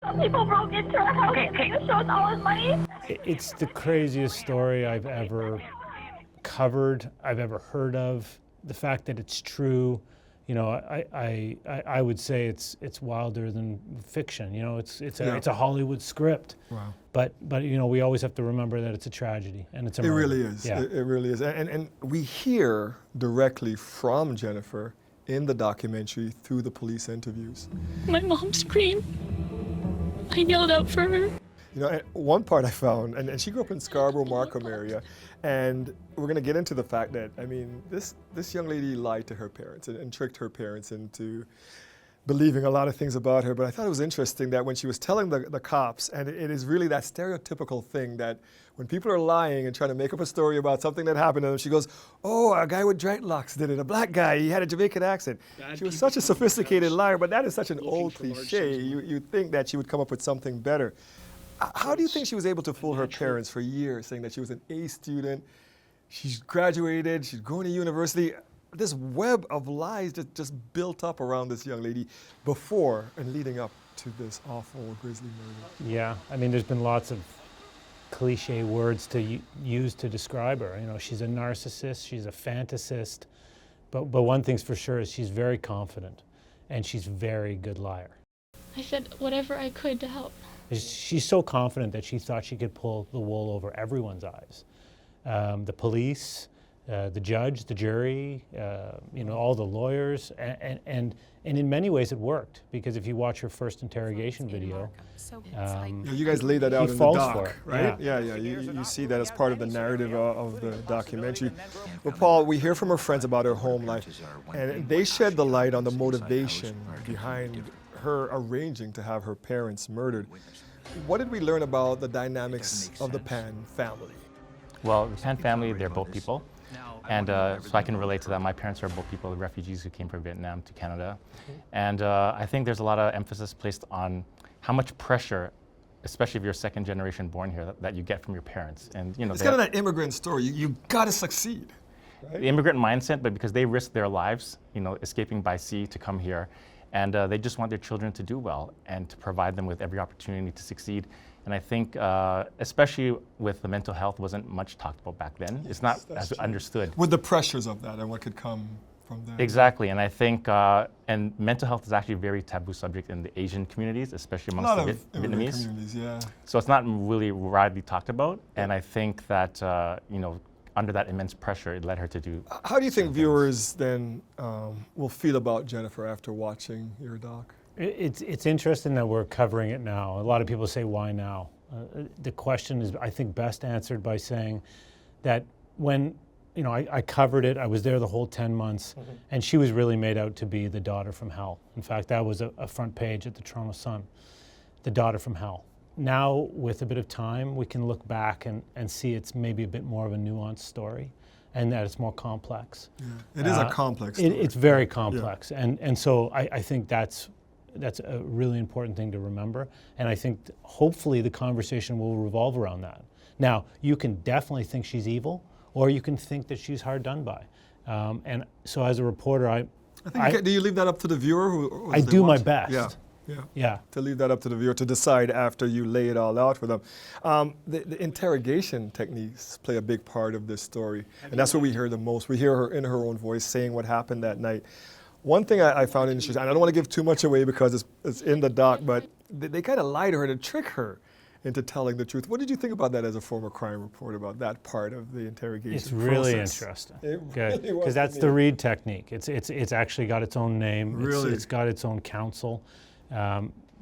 Some people broke into our house and they showed us all his money. It's the craziest story I've ever covered, I've ever heard of. The fact that it's true, you know, I would say it's wilder than fiction. You know, it's a Hollywood script. Wow. But you know, we always have to remember that it's a tragedy and it's a It murder. really is. Yeah. It really is. And we hear directly from Jennifer in the documentary through the police interviews. My mom screamed. I yelled out for her. You know, and one part I found, and she grew up in Scarborough, Markham area, and we're going to get into the fact that, I mean, this young lady lied to her parents and tricked her parents into believing a lot of things about her. But I thought it was interesting that when she was telling the cops, and it is really that stereotypical thing that when people are lying and trying to make up a story about something that happened to them, she goes, oh, a guy with dreadlocks did it, a black guy, he had a Jamaican accent. She was such a sophisticated liar, but that is such an old cliche. You'd think that she would come up with something better. How do you think she was able to fool her parents for years, saying that she was an A student, she's graduated, she's going to university? This web of lies just built up around this young lady before and leading up to this awful grisly murder. Yeah, I mean, there's been lots of cliche words to use to describe her. You know, she's a narcissist, she's a fantasist, but one thing's for sure is she's very confident, and she's a very good liar. I said whatever I could to help. She's so confident that she thought she could pull the wool over everyone's eyes. The police, the judge, the jury, you know, all the lawyers, and in many ways it worked, because if you watch her first interrogation video, you guys laid that out in the falls doc, for it. right? Yeah. You see that as part of the narrative of the documentary. But Paul, we hear from her friends about her home life, and they shed the light on the motivation behind her arranging to have her parents murdered. What did we learn about the dynamics of the Pan family? Well, the Pan family, they're boat people. And so I can relate to that. My parents are boat people, refugees who came from Vietnam to Canada. And I think there's a lot of emphasis placed on how much pressure, especially if you're second generation born here, that you get from your parents. And you know, it's kind of that immigrant story. You gotta succeed. Right? The immigrant mindset, but because they risk their lives, you know, escaping by sea to come here. And they just want their children to do well and to provide them with every opportunity to succeed. And I think, especially with the mental health, wasn't much talked about back then. Yes, it's not as understood. With the pressures of that and what could come from that. Exactly, and I think, and mental health is actually a very taboo subject in the Asian communities, especially amongst the Vietnamese. Communities, yeah. So it's not really widely talked about, and I think that, you know, under that immense pressure, it led her to do. How do you think viewers then will feel about Jennifer after watching your doc? It's interesting that we're covering it now. A lot of people say, why now? The question is, I think, best answered by saying that when, you know, I covered it, I was there the whole 10 months, and she was really made out to be the daughter from hell. In fact, that was a front page at the Toronto Sun, the daughter from hell. Now, with a bit of time, we can look back and see it's maybe a bit more of a nuanced story, and that it's more complex. Yeah. It is a complex story. It's very complex, and so I think that's a really important thing to remember, and I think hopefully the conversation will revolve around that. Now, you can definitely think she's evil, or you can think that she's hard done by, and so as a reporter, do you leave that up to the viewer? I do my best. Yeah. To leave that up to the viewer to decide after you lay it all out for them. The interrogation techniques play a big part of this story, and that's what we hear the most. We hear her in her own voice saying what happened that night. One thing I found interesting, and I don't want to give too much away because it's in the doc, but they kind of lie to her to trick her into telling the truth. What did you think about that as a former crime reporter, about that part of the interrogation process? It's really process? interesting. Good, because that's the Reed technique. It's actually got its own name. Really? It's got its own counsel.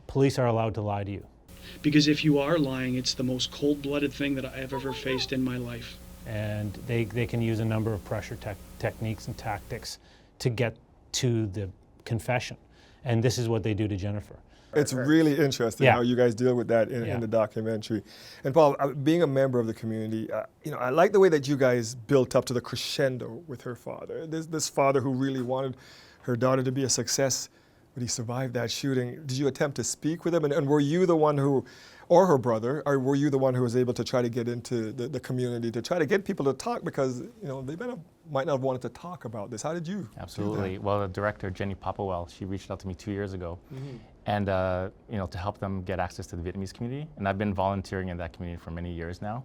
Police are allowed to lie to you. Because if you are lying, it's the most cold-blooded thing that I have ever faced in my life. And they can use a number of pressure techniques and tactics to get to the confession. And this is what they do to Jennifer. It's really interesting how you guys deal with that in the documentary. And Paul, being a member of the community, you know, I like the way that you guys built up to the crescendo with her father. This father who really wanted her daughter to be a success, but he survived that shooting. Did you attempt to speak with him? And were you the one who, or her brother, or were you the one who was able to try to get into the community, to try to get people to talk? Because, you know, they might not have wanted to talk about this. How did you Absolutely. do that? Well, the director, Jenny Popowell, she reached out to me 2 years ago. and to help them get access to the Vietnamese community. And I've been volunteering in that community for many years now,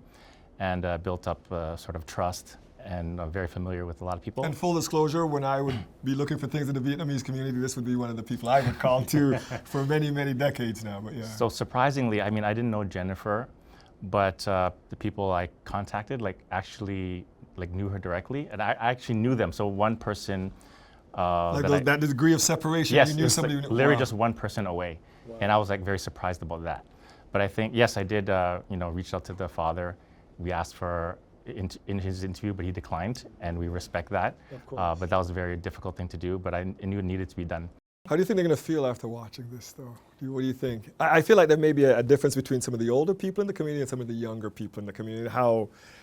and built up sort of trust, and I'm very familiar with a lot of people. And full disclosure, when I would be looking for things in the Vietnamese community, this would be one of the people I would call to for many, many decades now. But yeah. So surprisingly, I mean, I didn't know Jennifer, but the people I contacted actually knew her directly, and I actually knew them. So one person. That degree of separation. Yes, you knew somebody. Literally Wow. just one person away, and I was very surprised about that. But I think yes, I did. Reach out to the father. We asked for in his interview, but he declined, and we respect that. Of course. But that was a very difficult thing to do. But I knew it needed to be done. How do you think they're going to feel after watching this, though? What do you think? I feel like there may be a difference between some of the older people in the community and some of the younger people in the community,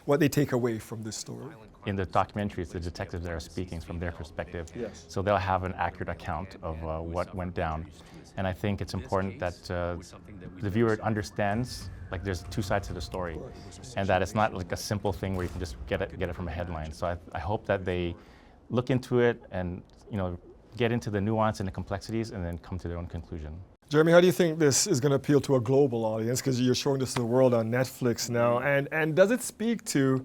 what they take away from this story. In the documentary, it's the detectives that are speaking from their perspective. Yes. So they'll have an accurate account of what went down. And I think it's important that the viewer understands there's two sides to the story, and that it's not a simple thing where you can just get it from a headline. So I hope that they look into it and get into the nuance and the complexities, and then come to their own conclusion. Jeremy, how do you think this is going to appeal to a global audience? Because you're showing this to the world on Netflix now, and does it speak to,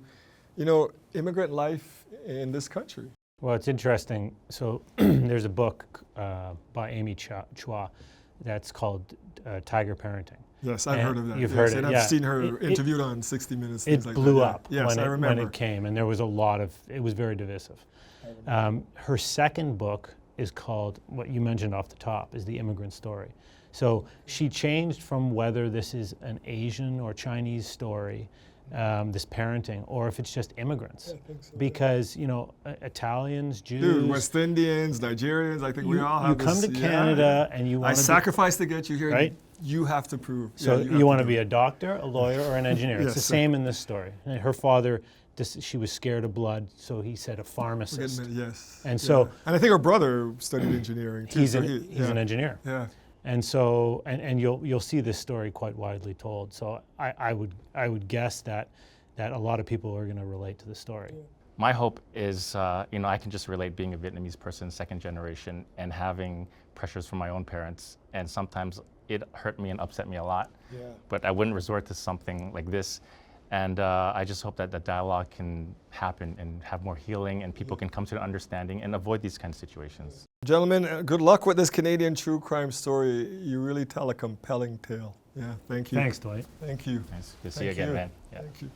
immigrant life in this country? Well, it's interesting. So there's a book by Amy Chua that's called Tiger Parenting. Yes, I've heard of that. You've heard it, and yeah. I've seen her interviewed on 60 Minutes. It Like blew that. up Yes, I remember. when it came, and there was it was very divisive. Her second book is called, what you mentioned off the top, is The Immigrant Story. So she changed from whether this is an Asian or Chinese story, this parenting, or if it's just immigrants. I think so. Because, Italians, Jews. Dude, West Indians, Nigerians, I think we all have You come this, to Canada and you I want to sacrificed to get you here. Right? You have to prove. So yeah, you want to do be it. a doctor, a lawyer, or an engineer. It's Yes, the sir. same in this story. And her father, she was scared of blood, so he said a pharmacist. Yes. And so and I think her brother studied engineering too. he's so an engineer. Yeah. And so, and you'll see this story quite widely told. So I would guess that a lot of people are going to relate to the story. My hope is, I can just relate being a Vietnamese person, second generation, and having pressures from my own parents. And sometimes it hurt me and upset me a lot. Yeah. But I wouldn't resort to something like this. And I just hope that the dialogue can happen and have more healing, and people can come to an understanding and avoid these kinds of situations. Gentlemen, good luck with this Canadian true crime story. You really tell a compelling tale. Yeah, thank you. Thanks, Dwight. Thank you. Nice to see you Thank again, you. man. Yeah. Thank you.